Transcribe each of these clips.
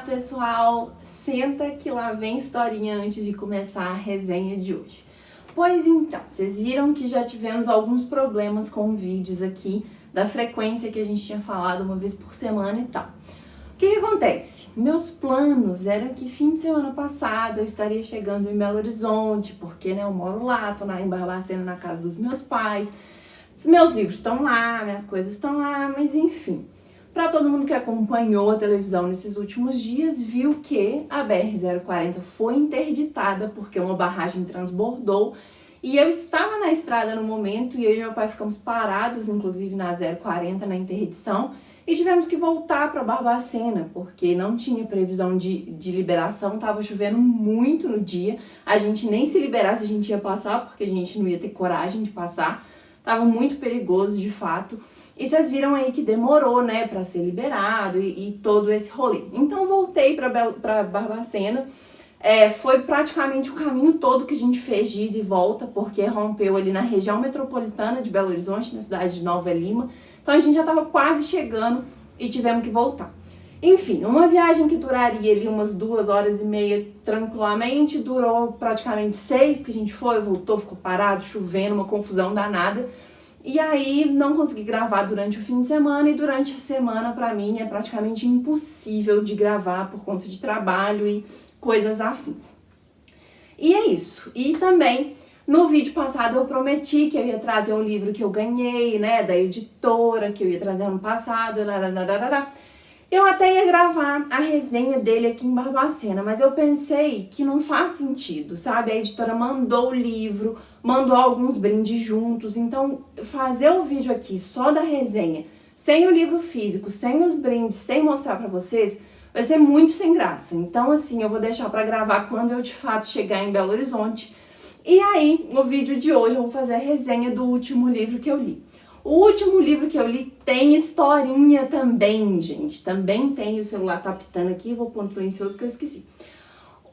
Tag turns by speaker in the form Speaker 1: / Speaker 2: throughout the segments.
Speaker 1: pessoal, senta que lá vem historinha antes de começar a resenha de hoje. Pois então, vocês viram que já tivemos alguns problemas com vídeos aqui, da frequência que a gente tinha falado uma vez por semana e tal. O que acontece? Meus planos eram que fim de semana passado eu estaria chegando em Belo Horizonte, porque eu moro lá, tô lá em Barbacena na casa dos meus pais, meus livros estão lá, minhas coisas estão lá, mas enfim. Para todo mundo que acompanhou a televisão nesses últimos dias, viu que a BR-040 foi interditada porque uma barragem transbordou e eu estava na estrada no momento e eu e meu pai ficamos parados, inclusive na 040, na interdição, e tivemos que voltar para Barbacena porque não tinha previsão de liberação, estava chovendo muito no dia, a gente nem se liberasse a gente ia passar porque a gente não ia ter coragem de passar, estava muito perigoso de fato. E vocês viram aí que demorou, para ser liberado e todo esse rolê. Então voltei para Barbacena, foi praticamente o caminho todo que a gente fez de ida e volta, porque rompeu ali na região metropolitana de Belo Horizonte, na cidade de Nova Lima. Então a gente já estava quase chegando e tivemos que voltar. Enfim, uma viagem que duraria ali umas 2h30 tranquilamente, durou praticamente 6, porque a gente foi, voltou, ficou parado, chovendo, uma confusão danada. E aí não consegui gravar durante o fim de semana e durante a semana pra mim é praticamente impossível de gravar por conta de trabalho e coisas afins. E é isso. E também no vídeo passado eu prometi que eu ia trazer um livro que eu ganhei, da editora, que eu ia trazer ano passado, Eu até ia gravar a resenha dele aqui em Barbacena, mas eu pensei que não faz sentido, sabe? A editora mandou o livro, mandou alguns brindes juntos, então fazer o vídeo aqui só da resenha, sem o livro físico, sem os brindes, sem mostrar pra vocês, vai ser muito sem graça. Então assim, eu vou deixar pra gravar quando eu de fato chegar em Belo Horizonte. E aí, no vídeo de hoje eu vou fazer a resenha do último livro que eu li. O último livro que eu li tem historinha também, gente. Também tem, o celular tá pitando aqui, vou pôr no silencioso que eu esqueci.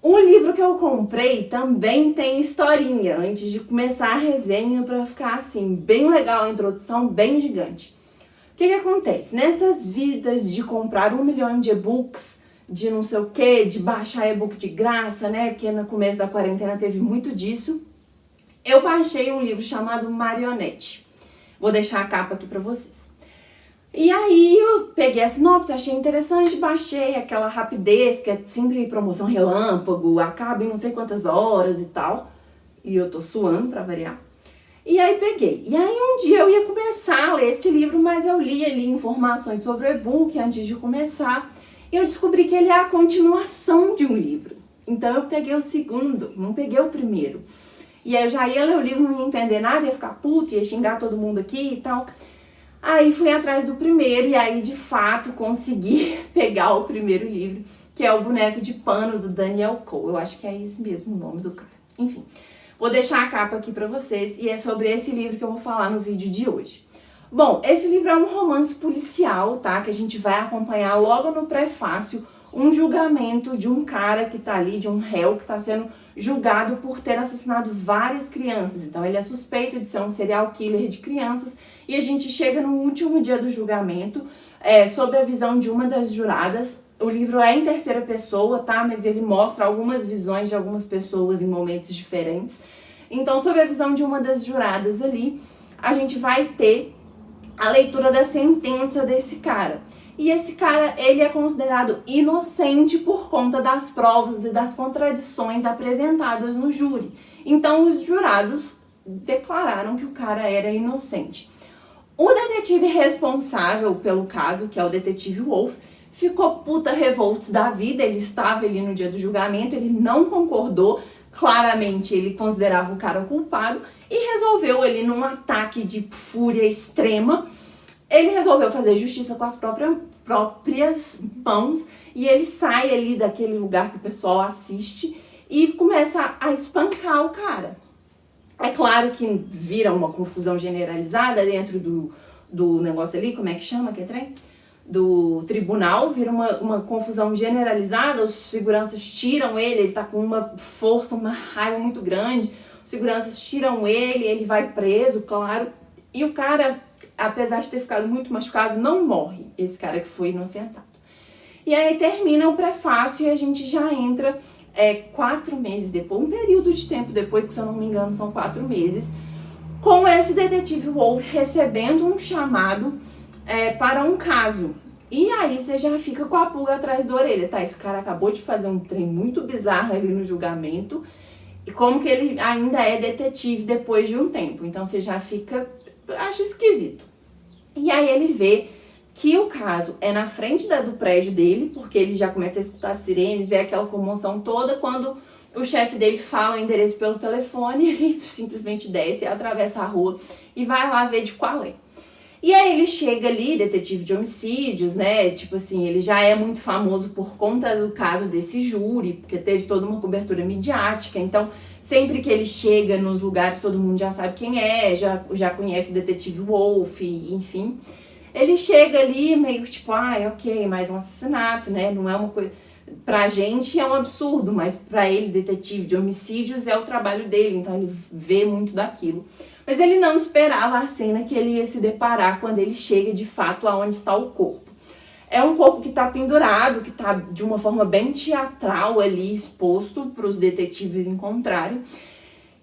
Speaker 1: O livro que eu comprei também tem historinha, antes de começar a resenha, pra ficar assim, bem legal a introdução, bem gigante. O que acontece? Nessas vidas de comprar 1 milhão de e-books, de não sei o que, de baixar e-book de graça, porque no começo da quarentena teve muito disso, eu baixei um livro chamado Marionete. Vou deixar a capa aqui pra vocês. E aí eu peguei a sinopse, achei interessante, baixei aquela rapidez, porque é sempre promoção relâmpago, acaba em não sei quantas horas e tal. E eu tô suando pra variar. E aí peguei. E aí um dia eu ia começar a ler esse livro, mas eu li ali informações sobre o e-book antes de começar. E eu descobri que ele é a continuação de um livro. Então eu peguei o segundo, não peguei o primeiro. E aí eu já ia ler o livro, não ia entender nada, ia ficar puto, ia xingar todo mundo aqui e tal. Aí fui atrás do primeiro e aí de fato consegui pegar o primeiro livro, que é O Boneco de Pano, do Daniel Coe. Eu acho que é esse mesmo o nome do cara. Enfim, vou deixar a capa aqui pra vocês e é sobre esse livro que eu vou falar no vídeo de hoje. Bom, esse livro é um romance policial, que a gente vai acompanhar logo no prefácio um julgamento de um cara que tá ali, de um réu que tá sendo julgado por ter assassinado várias crianças. Então ele é suspeito de ser um serial killer de crianças e a gente chega no último dia do julgamento, sob a visão de uma das juradas. O livro é em terceira pessoa, mas ele mostra algumas visões de algumas pessoas em momentos diferentes. Então, sob a visão de uma das juradas ali, a gente vai ter a leitura da sentença desse cara. E esse cara, ele é considerado inocente por conta das provas e das contradições apresentadas no júri. Então, os jurados declararam que o cara era inocente. O detetive responsável pelo caso, que é o detetive Wolf, ficou puta revolto da vida, ele estava ali no dia do julgamento, ele não concordou, claramente ele considerava o cara culpado e resolveu ali num ataque de fúria extrema, ele resolveu fazer justiça com as próprias mãos e ele sai ali daquele lugar que o pessoal assiste e começa a espancar o cara. É claro que vira uma confusão generalizada dentro do negócio ali, como é que chama que trem? Do tribunal, vira uma confusão generalizada, os seguranças tiram ele tá com uma força, uma raiva muito grande, os seguranças tiram ele vai preso, claro, e o cara, apesar de ter ficado muito machucado, não morre, esse cara que foi inocentado. E aí termina o prefácio e a gente já entra 4 meses depois, um período de tempo depois, que se eu não me engano são 4 meses, com esse detetive Wolff recebendo um chamado para um caso. E aí você já fica com a pulga atrás da orelha, tá? Esse cara acabou de fazer um trem muito bizarro ali no julgamento, e como que ele ainda é detetive depois de um tempo. Então você já fica, acho esquisito. E aí ele vê que o caso é na frente do prédio dele, porque ele já começa a escutar sirenes, vê aquela comoção toda. Quando o chefe dele fala o endereço pelo telefone, ele simplesmente desce, atravessa a rua e vai lá ver de qual é. E aí ele chega ali, detetive de homicídios, né, tipo assim, ele já é muito famoso por conta do caso desse júri, porque teve toda uma cobertura midiática. Então sempre que ele chega nos lugares, todo mundo já sabe quem é, já conhece o detetive Wolff, enfim. Ele chega ali meio tipo, ok, mais um assassinato, né? Não é uma coisa... Pra gente é um absurdo, mas pra ele, detetive de homicídios, é o trabalho dele, então ele vê muito daquilo. Mas ele não esperava a cena que ele ia se deparar quando ele chega de fato aonde está o corpo. É um corpo que tá pendurado, que tá de uma forma bem teatral ali, exposto para os detetives encontrarem.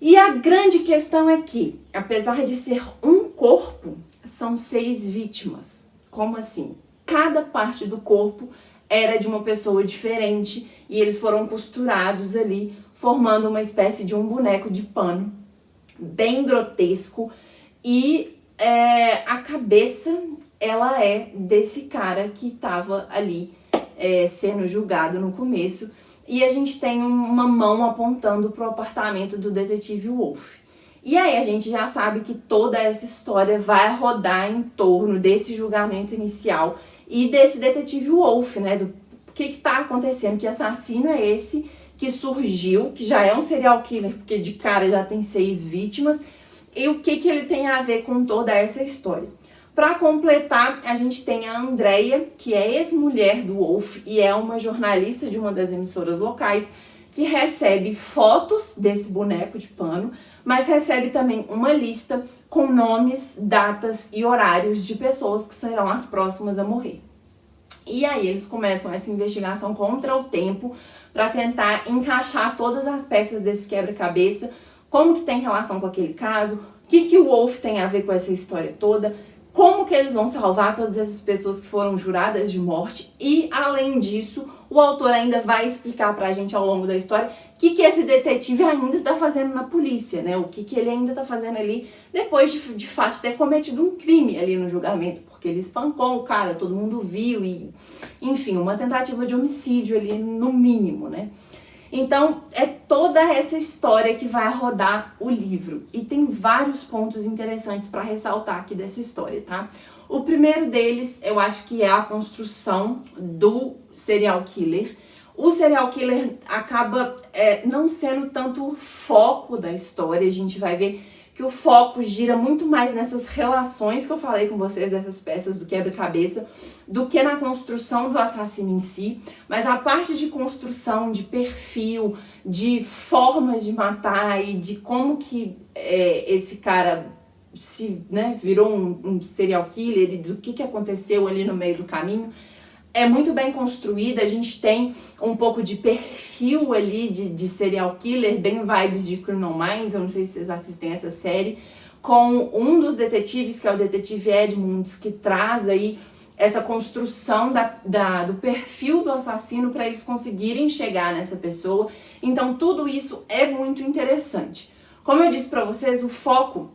Speaker 1: E a grande questão é que, apesar de ser um corpo, são 6 vítimas. Como assim? Cada parte do corpo era de uma pessoa diferente e eles foram costurados ali, formando uma espécie de um boneco de pano, bem grotesco. E a cabeça, ela é desse cara que estava ali sendo julgado no começo. E a gente tem uma mão apontando para o apartamento do detetive Wolff. E aí a gente já sabe que toda essa história vai rodar em torno desse julgamento inicial e desse detetive Wolff, né? Do que tá acontecendo, que assassino é esse que surgiu, que já é um serial killer, porque de cara já tem 6 vítimas, e o que ele tem a ver com toda essa história. Para completar, a gente tem a Andrea, que é ex-mulher do Wolff e é uma jornalista de uma das emissoras locais, que recebe fotos desse boneco de pano, mas recebe também uma lista com nomes, datas e horários de pessoas que serão as próximas a morrer. E aí eles começam essa investigação contra o tempo para tentar encaixar todas as peças desse quebra-cabeça, como que tem relação com aquele caso, o que o Wolff tem a ver com essa história toda, como que eles vão salvar todas essas pessoas que foram juradas de morte. E, além disso, o autor ainda vai explicar pra gente ao longo da história o que esse detetive ainda tá fazendo na polícia, né? O que ele ainda tá fazendo ali depois de fato ter cometido um crime ali no julgamento, porque ele espancou o cara, todo mundo viu, e enfim, uma tentativa de homicídio ali no mínimo, né? Então, é toda essa história que vai rodar o livro. E tem vários pontos interessantes para ressaltar aqui dessa história, tá? O primeiro deles, eu acho que é a construção do serial killer. O serial killer acaba não sendo tanto o foco da história. A gente vai ver que o foco gira muito mais nessas relações que eu falei com vocês, dessas peças do quebra-cabeça, do que na construção do assassino em si. Mas a parte de construção, de perfil, de formas de matar e de como que esse cara virou um serial killer e do que aconteceu ali no meio do caminho, é muito bem construída. A gente tem um pouco de perfil ali de serial killer, bem vibes de Criminal Minds. Eu não sei se vocês assistem essa série, com um dos detetives, que é o detetive Edmunds, que traz aí essa construção do perfil do assassino para eles conseguirem chegar nessa pessoa. Então tudo isso é muito interessante. Como eu disse para vocês, o foco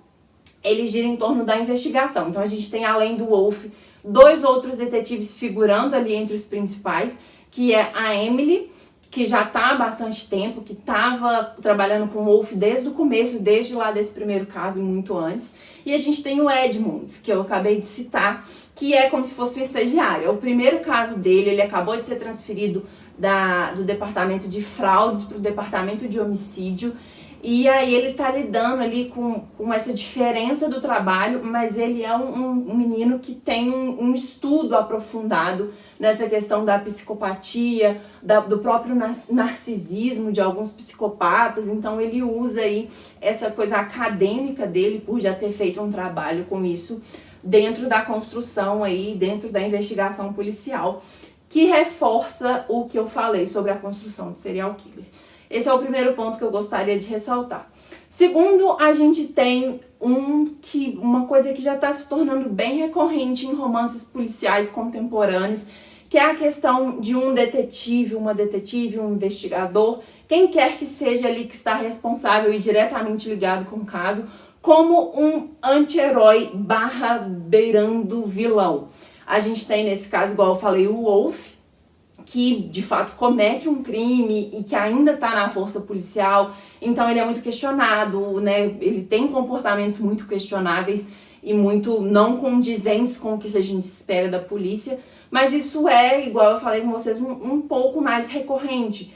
Speaker 1: ele gira em torno da investigação. Então a gente tem, além do Wolff, 2 outros detetives figurando ali entre os principais, que é a Emily, que já está há bastante tempo, que estava trabalhando com o Wolff desde o começo, desde lá desse primeiro caso e muito antes. E a gente tem o Edmunds, que eu acabei de citar, que é como se fosse um estagiário. É o primeiro caso dele, ele acabou de ser transferido do departamento de fraudes para o departamento de homicídio. E aí ele tá lidando ali com essa diferença do trabalho, mas ele é um menino que tem um estudo aprofundado nessa questão da psicopatia, do próprio narcisismo de alguns psicopatas. Então ele usa aí essa coisa acadêmica dele, por já ter feito um trabalho com isso, dentro da construção aí, dentro da investigação policial. que reforça o que eu falei sobre a construção do serial killer. Esse é o primeiro ponto que eu gostaria de ressaltar. Segundo, a gente tem uma coisa que já está se tornando bem recorrente em romances policiais contemporâneos, que é a questão de um detetive, um investigador, quem quer que seja ali que está responsável e diretamente ligado com o caso, como um anti-herói beirando vilão. A gente tem nesse caso, igual eu falei, o Wolf, que de fato comete um crime e que ainda está na força policial, então ele é muito questionado, né? Ele tem comportamentos muito questionáveis e muito não condizentes com o que a gente espera da polícia, mas isso é, igual eu falei com vocês, um pouco mais recorrente.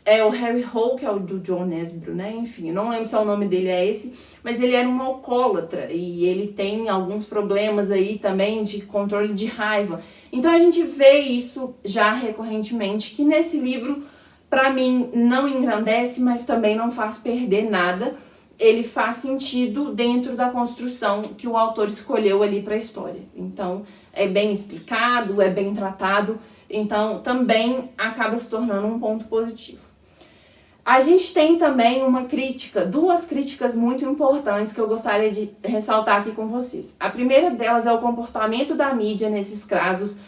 Speaker 1: É o Harry Hole, que é o do John Nesbro, né? Enfim, eu não lembro se o nome dele é esse, mas ele era um alcoólatra e ele tem alguns problemas aí também de controle de raiva. Então a gente vê isso já recorrentemente, que nesse livro, pra mim, não engrandece, mas também não faz perder nada. Ele faz sentido dentro da construção que o autor escolheu ali para a história. Então é bem explicado, é bem tratado, então também acaba se tornando um ponto positivo. A gente tem também duas críticas muito importantes que eu gostaria de ressaltar aqui com vocês. A primeira delas é o comportamento da mídia nesses casos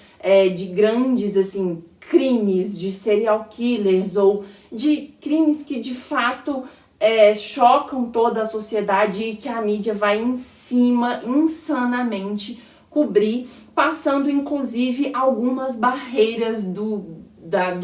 Speaker 1: de grandes assim, crimes, de serial killers ou de crimes que de fato chocam toda a sociedade e que a mídia vai em cima insanamente cobrir, passando inclusive algumas barreiras do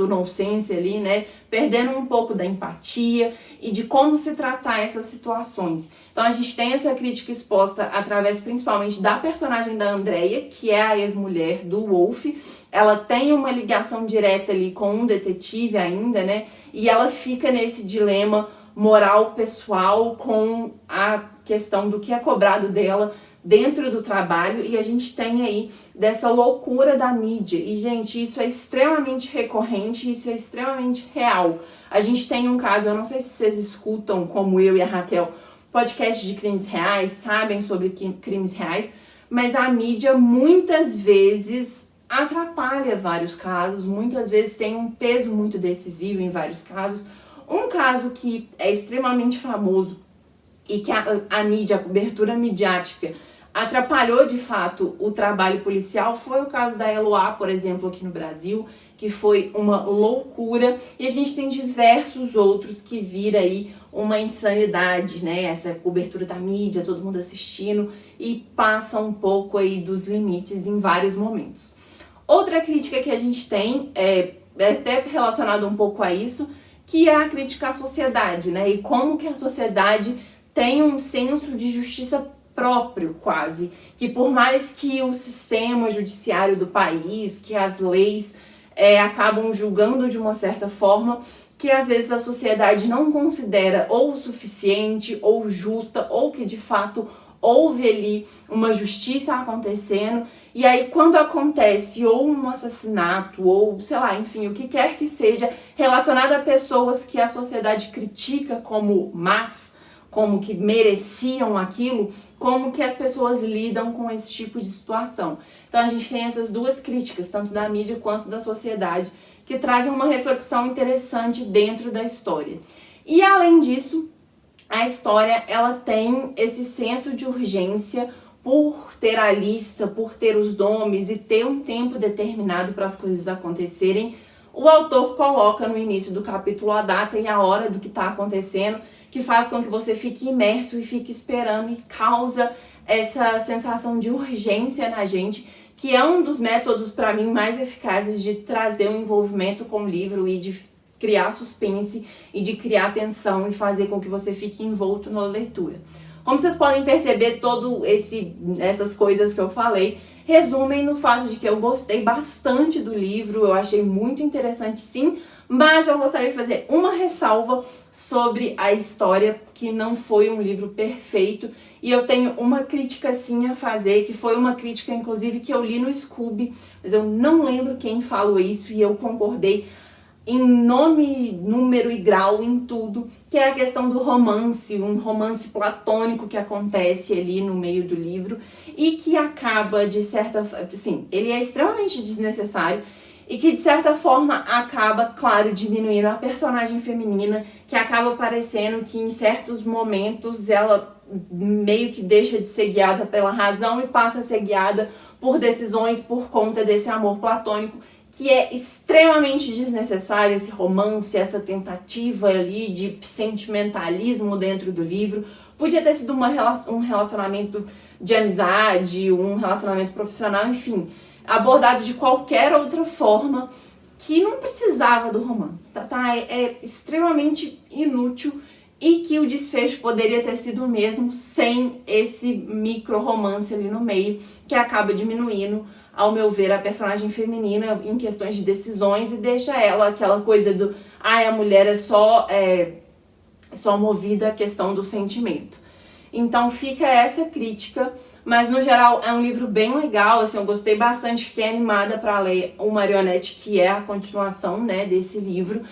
Speaker 1: nonsense ali, né? Perdendo um pouco da empatia e de como se tratar essas situações. Então a gente tem essa crítica exposta através principalmente da personagem da Andrea, que é a ex-mulher do Wolf. Ela tem uma ligação direta ali com um detetive ainda, né? E ela fica nesse dilema moral pessoal com a questão do que é cobrado dela dentro do trabalho, e a gente tem aí dessa loucura da mídia. E, gente, isso é extremamente recorrente, isso é extremamente real. A gente tem um caso, eu não sei se vocês escutam, como eu e a Raquel, podcast de crimes reais, sabem sobre crimes reais, mas a mídia muitas vezes atrapalha vários casos, muitas vezes tem um peso muito decisivo em vários casos. Um caso que é extremamente famoso e que a mídia, a cobertura midiática, atrapalhou de fato o trabalho policial foi o caso da Eloá, por exemplo, aqui no Brasil, que foi uma loucura, e a gente tem diversos outros que vira aí uma insanidade, né? Essa cobertura da mídia, todo mundo assistindo, e passa um pouco aí dos limites em vários momentos. Outra crítica que a gente tem é até relacionado um pouco a isso, que é a crítica à sociedade, né? E como que a sociedade tem um senso de justiça próprio, quase, que por mais que o sistema judiciário do país, que as leis acabam julgando de uma certa forma, que às vezes a sociedade não considera ou o suficiente, ou justa, ou que de fato houve ali uma justiça acontecendo, e aí quando acontece ou um assassinato, ou sei lá, enfim, o que quer que seja relacionado a pessoas que a sociedade critica como más, como que mereciam aquilo, como que as pessoas lidam com esse tipo de situação. Então a gente tem essas duas críticas, tanto da mídia quanto da sociedade, que trazem uma reflexão interessante dentro da história. E além disso, a história ela tem esse senso de urgência por ter a lista, por ter os nomes e ter um tempo determinado para as coisas acontecerem. O autor coloca no início do capítulo a data e a hora do que está acontecendo, que faz com que você fique imerso e fique esperando e causa essa sensação de urgência na gente, que é um dos métodos, para mim, mais eficazes de trazer um envolvimento com o livro e de criar suspense e de criar tensão e fazer com que você fique envolto na leitura. Como vocês podem perceber, essas coisas que eu falei resumem no fato de que eu gostei bastante do livro, eu achei muito interessante sim, mas eu gostaria de fazer uma ressalva sobre a história, que não foi um livro perfeito, e eu tenho uma crítica sim a fazer, que foi uma crítica inclusive que eu li no Scooby, mas eu não lembro quem falou isso e eu concordei em nome, número e grau em tudo, que é a questão do romance, um romance platônico que acontece ali no meio do livro e que acaba de certa, assim, ele é extremamente desnecessário. e que de certa forma acaba, claro, diminuindo a personagem feminina, que acaba parecendo que em certos momentos ela meio que deixa de ser guiada pela razão e passa a ser guiada por decisões por conta desse amor platônico, que é extremamente desnecessário, esse romance, essa tentativa ali de sentimentalismo dentro do livro. Podia ter sido um relacionamento de amizade, um relacionamento profissional, enfim, abordado de qualquer outra forma que não precisava do romance, tá? É extremamente inútil e que o desfecho poderia ter sido o mesmo sem esse micro romance ali no meio, que acaba diminuindo, ao meu ver, a personagem feminina em questões de decisões e deixa ela aquela coisa do a mulher é só movida à questão do sentimento. Então fica essa crítica, mas no geral é um livro bem legal, assim, eu gostei bastante, fiquei animada para ler o Marionette, que é a continuação, né, desse livro.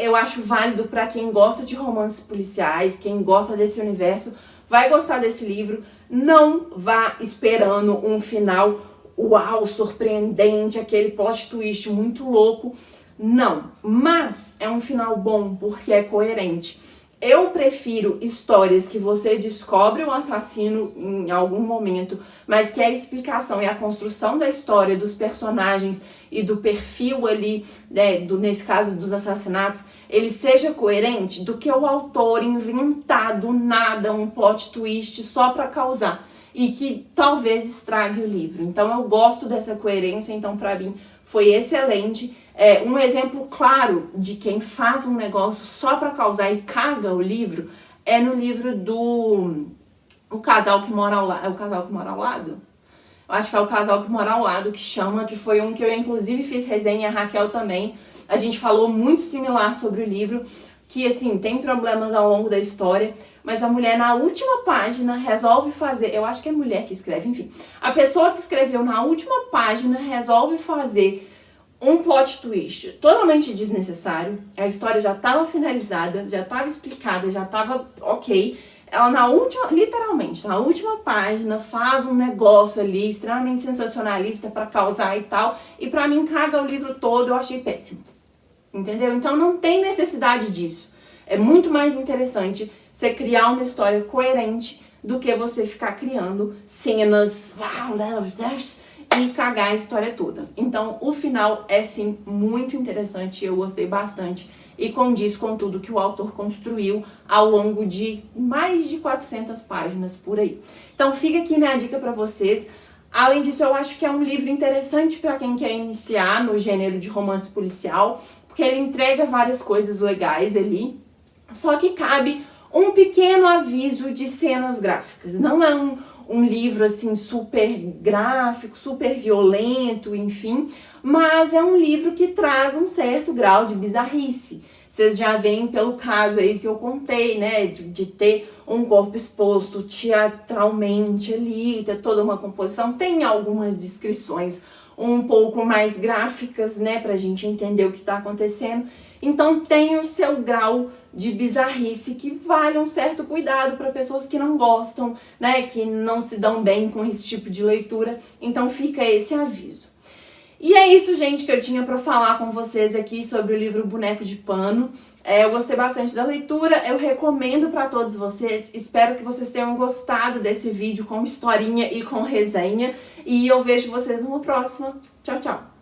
Speaker 1: Eu acho válido para quem gosta de romances policiais, quem gosta desse universo, vai gostar desse livro. Não vá esperando um final uau, surpreendente, aquele plot twist muito louco. Não, mas é um final bom porque é coerente. Eu prefiro histórias que você descobre o assassino em algum momento, mas que a explicação e a construção da história, dos personagens e do perfil ali, né, nesse caso dos assassinatos, ele seja coerente, do que o autor inventar do nada um plot twist só para causar e que talvez estrague o livro. Então eu gosto dessa coerência, então para mim foi excelente. Um exemplo claro de quem faz um negócio só para causar e caga o livro é no livro do O Casal que Mora ao Lado. É O Casal que Mora ao Lado? Eu acho que é O Casal que Mora ao Lado que chama, que foi um que eu inclusive fiz resenha, a Raquel também. A gente falou muito similar sobre o livro, que assim, tem problemas ao longo da história, mas a mulher na última página resolve fazer, eu acho que é mulher que escreve, enfim. A pessoa que escreveu na última página resolve fazer um plot twist totalmente desnecessário, a história já estava finalizada, já estava explicada, já estava ok. Ela na última, literalmente, na última página faz um negócio ali extremamente sensacionalista para causar e tal, e pra mim caga o livro todo, eu achei péssimo. Entendeu? Então não tem necessidade disso. É muito mais interessante você criar uma história coerente do que você ficar criando cenas e cagar a história toda. Então, o final é sim muito interessante, eu gostei bastante e condiz com tudo que o autor construiu ao longo de mais de 400 páginas por aí. Então, fica aqui minha dica para vocês. Além disso, eu acho que é um livro interessante para quem quer iniciar no gênero de romance policial, porque ele entrega várias coisas legais ali, só que cabe um pequeno aviso de cenas gráficas. Não é um livro assim super gráfico, super violento, enfim, mas é um livro que traz um certo grau de bizarrice. Vocês já veem pelo caso aí que eu contei, né, de ter um corpo exposto teatralmente ali, ter toda uma composição, tem algumas descrições um pouco mais gráficas, né, pra gente entender o que tá acontecendo. Então tem o seu grau de bizarrice que vale um certo cuidado para pessoas que não gostam, né, que não se dão bem com esse tipo de leitura. Então fica esse aviso. E é isso, gente, que eu tinha para falar com vocês aqui sobre o livro Boneco de Pano. Eu gostei bastante da leitura, eu recomendo para todos vocês. Espero que vocês tenham gostado desse vídeo com historinha e com resenha. E eu vejo vocês numa próxima. Tchau, tchau!